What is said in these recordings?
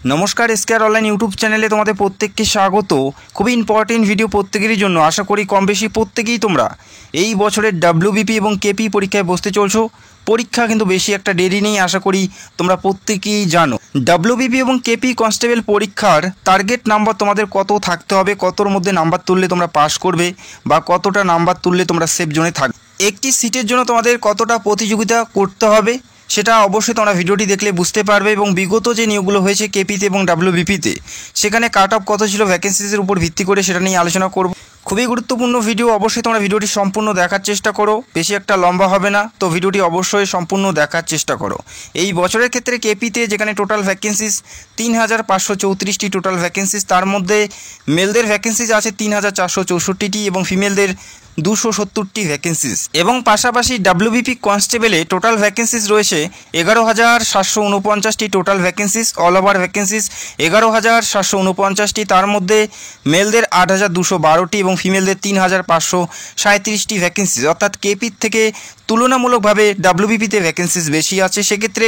नमस्कार SKR online YouTube चैनले तुम्हारे प्रत्येकके स्वागत। खूब इम्पर्टेंट भिडियो प्रत्येकेर जन्य आशा करी कम बेशी प्रत्येकेई तोमरा এই বছরের ডব্লিউবিপি এবং কেপি পরীক্ষায় বসতে চলছো। পরীক্ষা কিন্তু বেশি একটা দেরি নেই, আশা করি তোমরা প্রত্যেকেই জানো। ডব্লিউবিপি এবং কেপি কনস্টেবল পরীক্ষার টার্গেট নাম্বার তোমাদের কত থাকতে হবে, কতর মধ্যে নাম্বার তুললে তোমরা পাস করবে বা কতটা নাম্বার তুললে তোমরা সেফ জোনে থাকবে, একটি সিটের জন্য তোমাদের কতটা প্রতিযোগিতা করতে হবে সেটা অবশ্যই তোমরা ভিডিওটি দেখলে বুঝতে পারবে। এবং বিগত যে নিয়োগগুলো হয়েছে কেপিতে এবং ডব্লিউবিপিতে সেখানে কাট অফ কত ছিল ভ্যাকেন্সিসের উপর ভিত্তি করে সেটা নিয়ে আলোচনা করব। খুবই গুরুত্বপূর্ণ ভিডিও, অবশ্যই তোমরা ভিডিওটি সম্পূর্ণ দেখার চেষ্টা করো, বেশি একটা লম্বা হবে না, তো ভিডিওটি অবশ্যই সম্পূর্ণ দেখার চেষ্টা করো। এই বছরের ক্ষেত্রে কেপিতে যেখানে টোটাল ভ্যাকেন্সিস ৩,৫৩৪টি টোটাল ভ্যাকেন্সিস, তার মধ্যে মেলদের ভ্যাকেন্সিস আছে ৩,৪৬৪টি এবং ফিমেলদের 270টি ভ্যাকেন্সিস। এবং পাশাপাশি ডব্লিউবিপি কনস্টেবলে টোটাল ভ্যাকেন্সিস রয়েছে 11,৭49টি total vacancies, all over vacancies 11,৭49টি, তার মধ্যে মেলদের 8,212টি এবং ফিমেলদের 3,537টি ভ্যাকেন্সিস। অর্থাৎ কেপির থেকে তুলনামূলকভাবে ডব্লিউবিপিতে ভ্যাকেন্সিস বেশি আছে, সেক্ষেত্রে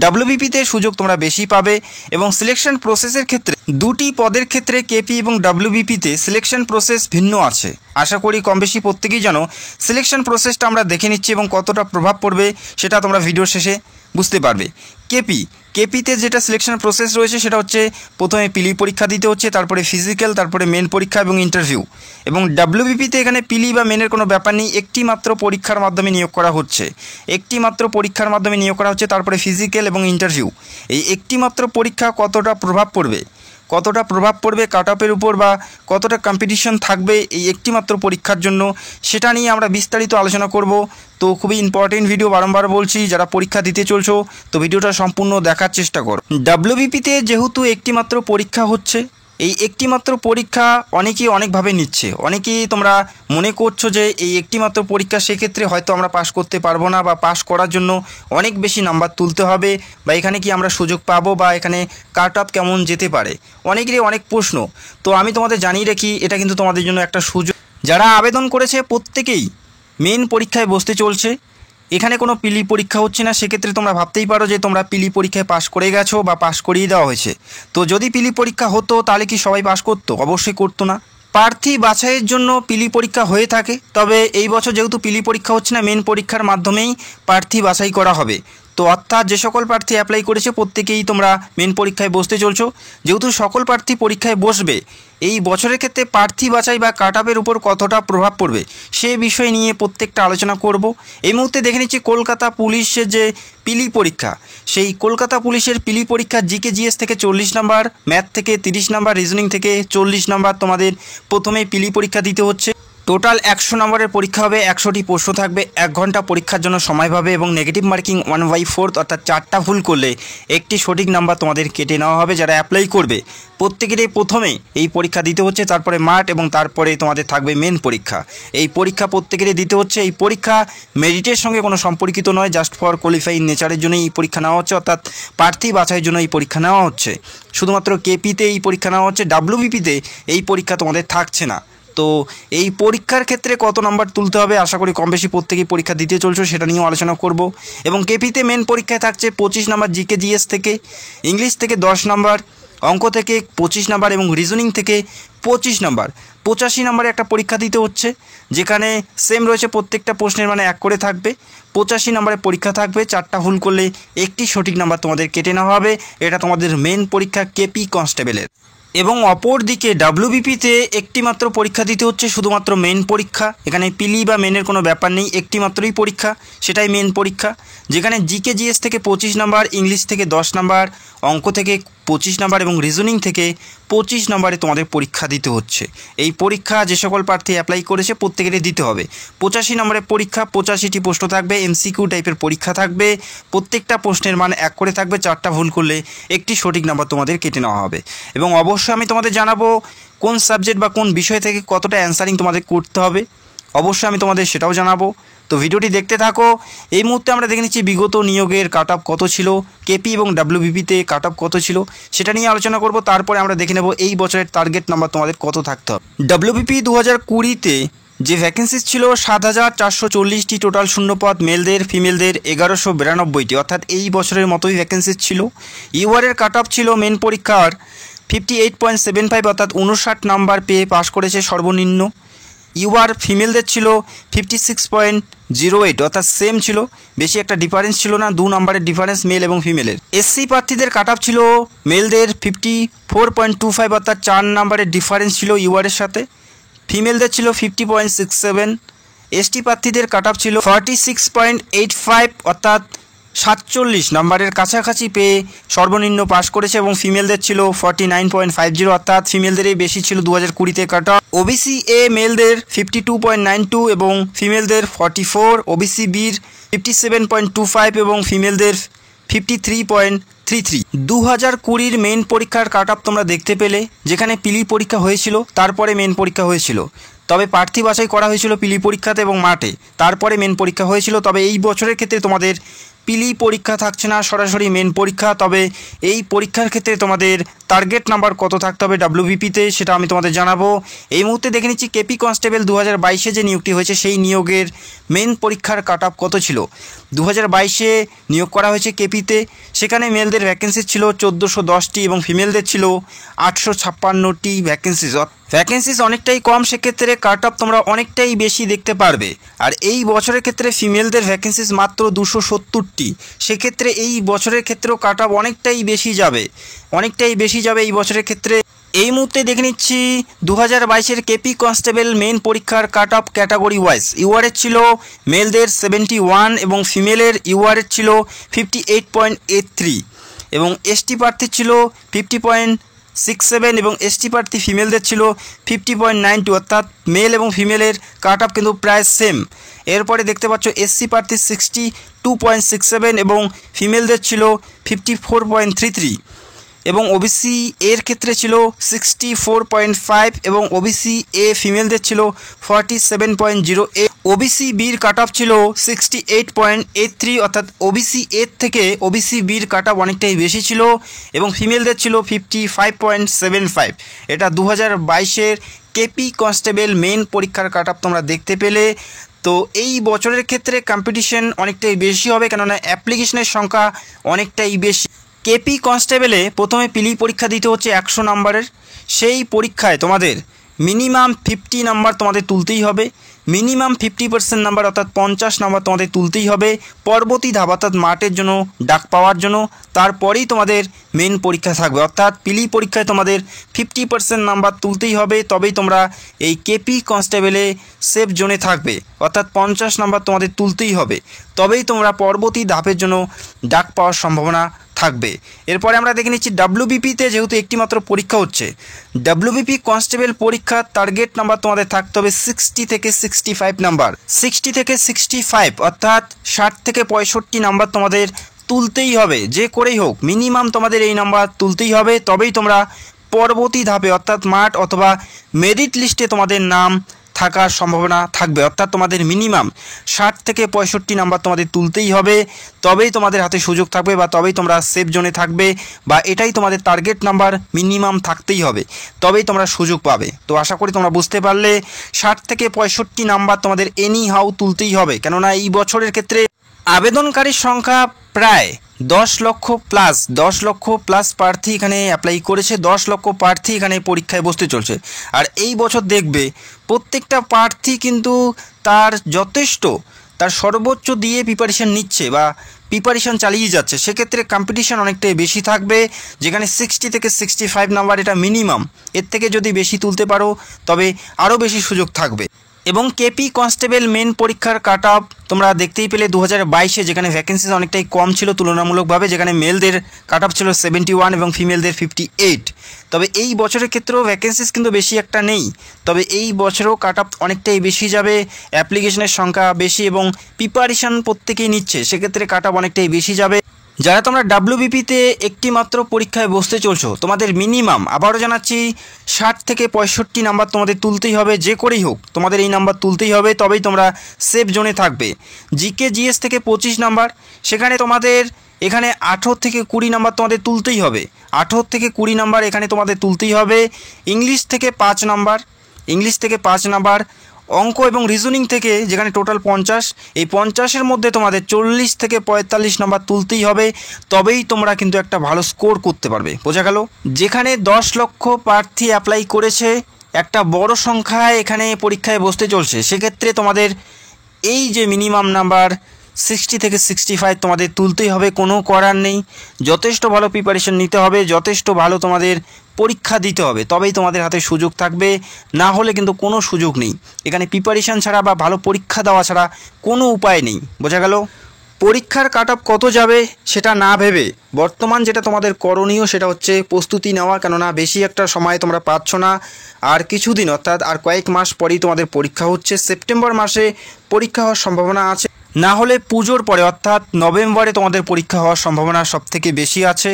ডব্লিউবিপিতে সুযোগ তোমরা বেশি পাবে। এবং সিলেকশন প্রসেসের ক্ষেত্রে দুটি পদের ক্ষেত্রে কেপি এবং ডব্লিউবিপিতে সিলেকশন প্রসেস ভিন্ন আছে, আশা করি কম বেশি প্রত্যেকেই জানো। সিলেকশন প্রসেসটা আমরা দেখে নিচ্ছি এবং কতটা প্রভাব পড়বে সেটা তোমরা ভিডিওর শেষে বুঝতে পারবে। কেপিতে যেটা সিলেকশন প্রসেস রয়েছে সেটা হচ্ছে প্রথমে পিলি পরীক্ষা দিতে হচ্ছে, তারপরে ফিজিক্যাল, তারপরে মেন পরীক্ষা এবং ইন্টারভিউ। এবং ডব্লিউবিপিতে এখানে পিলি বা মেনের কোনো ব্যাপার নেই, একটি মাত্র পরীক্ষার মাধ্যমে নিয়োগ করা হচ্ছে, তারপরে ফিজিক্যাল এবং ইন্টারভিউ। এই একটি মাত্র পরীক্ষা কতটা প্রভাব পড়বে কাট অফের উপর বা কতটা কম্পিটিশন থাকবে এই একটিমাত্র পরীক্ষার জন্য, সেটা নিয়ে আমরা বিস্তারিত আলোচনা করব। তো খুবই ইম্পর্টেন্ট ভিডিও, বারংবার বলছি, যারা পরীক্ষা দিতে চলছো তো ভিডিওটা সম্পূর্ণ দেখার চেষ্টা করো। ডব্লিউবিপিতে যেহেতু একটিমাত্র পরীক্ষা হচ্ছে, এই একটিমাত্র পরীক্ষা অনেকেই অনেকভাবে নিচ্ছে। অনেকেই তোমরা মনে করছো যে এই একটিমাত্র পরীক্ষা, সেক্ষেত্রে হয়তো আমরা পাস করতে পারবো না বা পাস করার জন্য অনেক বেশি নাম্বার তুলতে হবে, বা এখানে কি আমরা সুযোগ পাবো, বা এখানে কাট অফ কেমন যেতে পারে, অনেকেরই অনেক প্রশ্ন। তো আমি তোমাদের জানিয়ে রাখি, এটা কিন্তু তোমাদের জন্য একটা সুযোগ। যারা আবেদন করেছে প্রত্যেকেই মেন পরীক্ষায় বসতে চলছে, এখানে কোনো পিলি পরীক্ষা হচ্ছে না। সেক্ষেত্রে তোমরা ভাবতেই পারো যে তোমরা পিলি পরীক্ষায় পাস করে গেছো বা পাস করিয়ে দেওয়া হয়েছে। তো যদি পিলি পরীক্ষা হতো তাহলে কি সবাই পাস করতো? অবশ্যই করতো না। প্রার্থী বাছাইয়ের জন্য পিলি পরীক্ষা হয়ে থাকে, তবে এই বছর যেহেতু পিলি পরীক্ষা হচ্ছে না, মেন পরীক্ষার মাধ্যমেই প্রার্থী বাছাই করা হবে। তো অর্থাৎ যে সকল প্রার্থী অ্যাপ্লাই করেছে প্রত্যেকেই তোমরা মেন পরীক্ষায় বসতে চলছো। যেহেতু সকল প্রার্থী পরীক্ষায় বসবে, এই বছরের ক্ষেত্রে প্রার্থী বাছাই বা কাট অফের উপর কতটা প্রভাব পড়বে সে বিষয় নিয়ে প্রত্যেকটা আলোচনা করব। এই মুহূর্তে দেখে নিচ্ছি কলকাতা পুলিশের যে পিলি পরীক্ষা, সেই কলকাতা পুলিশের পিলি পরীক্ষা জিকে জিএস থেকে 40 নাম্বার, ম্যাথ থেকে 30 নাম্বার, রিজনিং থেকে 40 নাম্বার তোমাদের প্রথমেই পিলি পরীক্ষা দিতে হচ্ছে। টোটাল 100 নম্বরের পরীক্ষা হবে, 100টি প্রশ্ন থাকবে, 1 ঘন্টা পরীক্ষার জন্য সময় পাবে এবং নেগেটিভ মার্কিং 1/4, অর্থাৎ 4টা ভুল করলে একটি সঠিক নাম্বার তোমাদের কেটে নেওয়া হবে। যারা অ্যাপ্লাই করবে প্রত্যেকেরই প্রথমে এই পরীক্ষা দিতে হচ্ছে, তারপরে মাঠ এবং তারপরে তোমাদের থাকবে মেন পরীক্ষা। এই পরীক্ষা প্রত্যেকেরই দিতে হচ্ছে। এই পরীক্ষা মেরিটের সঙ্গে কোনো সম্পর্কিত নয়, জাস্ট ফর কোয়ালিফাইং নেচারের জন্য এই পরীক্ষা নেওয়া হচ্ছে, অর্থাৎ প্রার্থী বাছাইয়ের জন্য এই পরীক্ষা নেওয়া হচ্ছে। শুধুমাত্র কেপিতে এই পরীক্ষা নেওয়া হচ্ছে, ডব্লিউবিপিতে এই পরীক্ষা তোমাদের থাকছে না। তো এই পরীক্ষার ক্ষেত্রে কত নাম্বার তুলতে হবে, আশা করি কম বেশি প্রত্যেকেই পরীক্ষা দিতে চলছো, সেটা নিয়েও আলোচনা করব। এবং কেপিতে মেন পরীক্ষায় থাকছে 25 নাম্বার জিকে জিএস থেকে, ইংলিশ থেকে 10 নাম্বার, অঙ্ক থেকে 25 নাম্বার এবং রিজনিং থেকে 25 নাম্বার। 85 নাম্বারে একটা পরীক্ষা দিতে হচ্ছে, যেখানে সেম রয়েছে, প্রত্যেকটা প্রশ্নের মানে 1 করে থাকবে। 85 নাম্বারে পরীক্ষা থাকবে, 4টা ভুল করলে একটি সঠিক নাম্বার তোমাদের কেটে নেওয়া হবে। এটা তোমাদের মেন পরীক্ষা কেপি কনস্টেবলের। এবং অপর দিকে ডব্লিউবিপিতে একটি মাত্র পরীক্ষা দিতে হচ্ছে, শুধুমাত্র মেন পরীক্ষা। এখানে পিলি বা মেনের কোনো ব্যাপার নেই, একটি মাত্রই পরীক্ষা, সেটাই মেন পরীক্ষা। যেখানে জিকে জিএস থেকে 25 নাম্বার, ইংলিশ থেকে 10 নাম্বার, অঙ্ক থেকে 25 নাম্বার এবং রিজনিং থেকে 25 নাম্বারে তোমাদের পরীক্ষা দিতে হচ্ছে। এই পরীক্ষা যে সকল প্রার্থী অ্যাপ্লাই করেছে প্রত্যেকেরই দিতে হবে। 85 নম্বরের পরীক্ষা, 85টি প্রশ্ন থাকবে, এমসিকিউ টাইপের পরীক্ষা থাকবে, প্রত্যেকটা প্রশ্নের মান 1 করে থাকবে, 4টা ভুল করলে একটি সঠিক নাম্বার তোমাদের কেটে নেওয়া হবে। এবং অবশ্যই আমি তোমাদের জানাবো কোন সাবজেক্ট বা কোন বিষয় থেকে কতটা অ্যান্সারিং তোমাদের করতে হবে, অবশ্যই আমি তোমাদের সেটাও জানাবো। তো ভিডিওটি দেখতে থাকো। এই মুহূর্তে আমরা দেখে নিচ্ছি বিগত নিয়োগের কাট অফ কত ছিল, কেপি এবং ডব্লিউবিপিতে কাট অফ কত ছিল সেটা নিয়ে আলোচনা করব। তারপরে আমরা দেখে নেব এই বছরের টার্গেট নাম্বার তোমাদের কত থাকতে হবে। ডব্লিউবিপি 2020-তে যে ভ্যাকেন্সিস ছিল ৭,৪৪০টি টোটাল শূন্যপদ, মেলদের ফিমেলদের ১১৯২টি, অর্থাৎ এই বছরের মতোই ভ্যাকেন্সিস ছিল। ইউআরের কাট অফ ছিল মেন পরীক্ষার 58.75, অর্থাৎ 59 নাম্বার পেয়ে পাশ করেছে সর্বনিম্ন। ইউআর ফিমেলদের ছিল 56.08, অর্থাৎ সেম ছিল, বেশি একটা ডিফারেন্স ছিল না, 2 নাম্বারের ডিফারেন্স মেল এবং ফিমেলের। এসসি প্রার্থীদের কাট অফ ছিল মেলদের 54.25, অর্থাৎ 4 নাম্বারের ডিফারেন্স ছিল ইউআরের সাথে। ফিমেলদের ছিল 50.67। এসটি প্রার্থীদের কাট অফ ছিল 46.85, অর্থাৎ 47 নাম্বারের কাছাকাছি পেয়ে সর্বনিম্ন পাস করেছে, এবং ফিমেলদের ছিল 49.50, অর্থাৎ ফিমেলদেরই বেশি ছিল 2020-তে কাট অফ। ওবিসি এ মেলদের 52.92 এবং ফিমেলদের 44, ওবিসি বির 57.25 এবং ফিমেলদের 53.33। 2020-র মেন পরীক্ষার কাট অফ তোমরা দেখতে পেলে, যেখানে পিলি পরীক্ষা হয়েছিল তারপরে মেন পরীক্ষা হয়েছিল। তবে প্রার্থী বাছাই করা হয়েছিল পিলি পরীক্ষাতে এবং মাঠে, তারপরে মেন পরীক্ষা হয়েছিল। তবে এই বছরের ক্ষেত্রে তোমাদের পিলি পরীক্ষা থাকছে না, সরাসরি মেন পরীক্ষা। তবে এই পরীক্ষার ক্ষেত্রে তোমাদের টার্গেট নাম্বার কত থাকতে হবে ডাব্লিউবিপিতে, সেটা আমি তোমাদের জানাবো। এই মুহূর্তে দেখে নিচ্ছি কেপি কনস্টেবল 2022-এ যে নিয়োগটি হয়েছে সেই নিয়োগের মেন পরীক্ষার কাট অফ কত ছিল। 2022-এ নিয়োগ করা হয়েছে কেপিতে, সেখানে মেলদের ভ্যাকেন্সি ছিল 1410টি এবং ফিমেলদের ছিল 856টি ভ্যাকেন্সিস অনেকটাই কম, সেক্ষেত্রে কাট অফ তোমরা অনেকটাই বেশি দেখতে পারবে। আর এই বছরের ক্ষেত্রে ফিমেলদের ভ্যাকেন্সিস মাত্র 270টি, সেক্ষেত্রে এই বছরের ক্ষেত্রেও কাট অফ অনেকটাই বেশি যাবে এই বছরের ক্ষেত্রে। এই মুহূর্তে দেখে নিচ্ছি 2022-এর কেপি কনস্টেবল মেন পরীক্ষার কাট অফ ক্যাটাগরি ওয়াইজ। ইউআরের ছিল মেলদের 71 এবং ফিমেলের ইউআরের ছিল 58.83 এবং এসটি প্রার্থীর ছিল 50.67 এবং এসটি প্রার্থী ফিমেলদের ছিল 50.92, অর্থাৎ মেল এবং ফিমেলের কাট অফ কিন্তু প্রায় সেম। এরপরে দেখতে পাচ্ছ এসসি প্রার্থী 62.67 এবং ফিমেলদের ছিল 54.33 এবং ওবিসি এর ক্ষেত্রে ছিল 64.5 এবং ওবিসি এ ফিমেলদের ছিল 47.08। ওবিসি বির কাট অফ ছিল 68.83, অর্থাৎ ওবিসি এর থেকে ওবিসি বির কাট অফ অনেকটাই বেশি ছিল এবং ফিমেলদের ছিল 55.75। এটা 2022-এর কেপি কনস্টেবল মেন পরীক্ষার কাট অফ তোমরা দেখতে পেলে। তো এই বছরের ক্ষেত্রে কম্পিটিশন অনেকটাই বেশি হবে, কেননা অ্যাপ্লিকেশনের সংখ্যা অনেকটাই বেশি। কেপি কনস্টেবলে প্রথমে পিলি পরীক্ষা দিতে হচ্ছে 100 নাম্বারের। সেই পরীক্ষায় তোমাদের মিনিমাম 50 নাম্বার তোমাদের তুলতেই হবে, মিনিমাম 50% নাম্বার, অর্থাৎ 50 নাম্বার তোমাদের তুলতেই হবে পরবর্তী ধাপ, অর্থাৎ মাঠের জন্য ডাক পাওয়ার জন্য। তারপরেই তোমাদের মেন পরীক্ষা থাকবে, অর্থাৎ পিলি পরীক্ষায় তোমাদের 50% নাম্বার তুলতেই হবে, তবেই তোমরা এই কেপি কনস্টেবলে সেফ জোনে থাকবে, অর্থাৎ 50 নাম্বার তোমাদের তুলতেই হবে, তবেই তোমরা পরবর্তী ধাপের জন্য ডাক পাওয়ার সম্ভাবনা থাকবে। এরপরে আমরা দেখে নিচ্ছি ডাব্লিউবিপিতে যেহেতু একটি মাত্র পরীক্ষা হচ্ছে, ডাব্লিউবিপি কনস্টেবল পরীক্ষার টার্গেট নাম্বার তোমাদের থাকতে হবে 60 থেকে 65 নাম্বার। 60 থেকে 65, অর্থাৎ 60 থেকে 65 নাম্বার তোমাদের তুলতেই হবে, যে করেই হোক মিনিমাম তোমাদের এই নাম্বার তুলতেই হবে, তবেই তোমরা পরবর্তী ধাপে অর্থাৎ মাঠ অথবা মেরিট লিস্টে তোমাদের নাম থাকার সম্ভাবনা থাকবে। অর্থাৎ তোমাদের মিনিমাম 60 থেকে 65 নাম্বার তোমাদের তুলতেই হবে, তবেই তোমাদের হাতে সুযোগ থাকবে বা তবেই তোমরা সেফ জোনে থাকবে, বা এটাই তোমাদের টার্গেট নাম্বার মিনিমাম থাকতেই হবে, তবেই তোমরা সুযোগ পাবে। তো আশা করি তোমরা বুঝতে পারলে 60 থেকে 65 নাম্বার তোমাদের এনি হাউ তুলতেই হবে, কেননা এই বছরের ক্ষেত্রে আবেদনকারীর সংখ্যা প্রায় 10 লক্ষ প্লাস প্রার্থী এখানে অ্যাপ্লাই করেছে, 10 লক্ষ প্রার্থী এখানে পরীক্ষায় বসতে চলছে। আর এই বছর দেখবে প্রত্যেকটা প্রার্থী কিন্তু তার সর্বোচ্চ দিয়ে প্রিপারেশান নিচ্ছে বা প্রিপারেশান চালিয়ে যাচ্ছে, সেক্ষেত্রে কম্পিটিশান অনেকটাই বেশি থাকবে, যেখানে 60 থেকে 65 নাম্বার এটা মিনিমাম, এর থেকে যদি বেশি তুলতে পারো তবে আরও বেশি সুযোগ থাকবে। এবং কেপি কনস্টেবল মেন পরীক্ষার কাট অফ তোমরা দেখতেই পেলে 2022-এ, যেখানে ভ্যাকেন্সিস অনেকটাই কম ছিল তুলনামূলকভাবে, যেখানে মেলদের কাট অফ ছিল 71 এবং ফিমেলদের 58। তবে এই বছরের ক্ষেত্রেও ভ্যাকেন্সিস কিন্তু বেশি একটা নেই, তবে এই বছরেও কাট অফ অনেকটাই বেশি যাবে, অ্যাপ্লিকেশনের সংখ্যা বেশি এবং প্রিপারেশান প্রত্যেকেই নিচ্ছে, সেক্ষেত্রে কাট অফ অনেকটাই বেশি যাবে। যারা তোমরা ডাব্লিউবিপিতে একটি মাত্র পরীক্ষায় বসতে চলছো, তোমাদের মিনিমাম আবারও জানাচ্ছি 60 থেকে 65 নাম্বার তোমাদের তুলতেই হবে, যে করেই হোক তোমাদের এই নাম্বার তুলতেই হবে, তবেই তোমরা সেফ জোনে থাকবে। জিকে জিএস থেকে 25 নাম্বার, সেখানে তোমাদের এখানে 18 থেকে 20 নাম্বার তোমাদের তুলতেই হবে, 18 থেকে 20 নাম্বার এখানে তোমাদের তুলতেই হবে। ইংলিশ থেকে 5 নাম্বার, অঙ্ক এবং রিজনিং থেকে যেখানে টোটাল 50, এই 50-এর মধ্যে তোমাদের 40 থেকে 45 নম্বর তুলতেই হবে, তবেই তোমরা কিন্তু একটা ভালো স্কোর করতে পারবে। বোঝা গেল? যেখানে 10 লক্ষ প্রার্থী অ্যাপ্লাই করেছে, একটা বড় সংখ্যায় এখানে পরীক্ষায় বসতে চলছে, সেক্ষেত্রে তোমাদের এই যে মিনিমাম নাম্বার 60 থেকে 65 তোমাদের তুলতেই হবে, কোনো করার নেই। যথেষ্ট ভালো প্রিপারেশন নিতে হবে, যথেষ্ট ভালো তোমাদের পরীক্ষা দিতে হবে, তবেই তোমাদের হাতে সুযোগ থাকবে, না হলে কিন্তু কোনো সুযোগ নেই। এখানে প্রিপারেশন ছাড়া বা ভালো পরীক্ষা দেওয়া ছাড়া কোনো উপায় নেই। বোঝা গেল? পরীক্ষার কাট অফ কত যাবে সেটা না ভেবে বর্তমান যেটা তোমাদের করণীয় সেটা হচ্ছে প্রস্তুতি নেওয়া, কেননা বেশি একটা সময় তোমরা পাচ্ছ না। আর কিছুদিন, অর্থাৎ আর কয়েক মাস পরেই তোমাদের পরীক্ষা হচ্ছে। সেপ্টেম্বর মাসে পরীক্ষা হওয়ার সম্ভাবনা আছে, না হলে পুজোর পরে অর্থাৎ নভেম্বরে তোমাদের পরীক্ষা হওয়ার সম্ভাবনা সবথেকে বেশি আছে।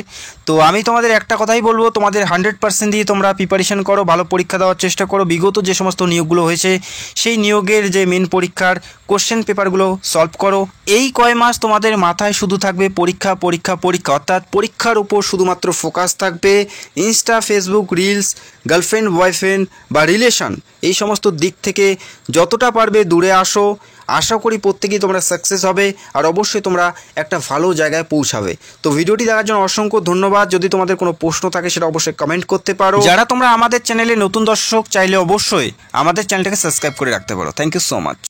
তো আমি তোমাদের একটা কথাই বলবো, তোমাদের 100% দিয়ে তোমরা প্রিপারেশন করো, ভালো পরীক্ষা দেওয়ার চেষ্টা করো। বিগত যে সমস্ত নিয়োগগুলো হয়েছে সেই নিয়োগের যে মেন পরীক্ষার কোশ্চেন পেপারগুলো সলভ করো। এই কয় মাস তোমাদের মাথায় শুধু থাকবে পরীক্ষা পরীক্ষা পরীক্ষা, অর্থাৎ পরীক্ষার উপর শুধুমাত্র ফোকাস থাকবে। Insta, Facebook, reels, girlfriend, boyfriend বা রিলেশন, এই সমস্ত দিক থেকে যতটা পারবে দূরে আসো। আশা করি প্রত্যেকেই তোমরা সাকসেস হবে আর অবশ্যই তোমরা একটা ভালো জায়গায় পৌঁছাবে। তো ভিডিওটি দেখার জন্য অসংখ্য ধন্যবাদ। যদি তোমাদের কোনো প্রশ্ন থাকে সেটা অবশ্যই কমেন্ট করতে পারো। যারা তোমরা আমাদের চ্যানেলে নতুন দর্শক, চাইলে অবশ্যই আমাদের চ্যানেলটাকে সাবস্ক্রাইব করে রাখতে পারো। Thank you so much.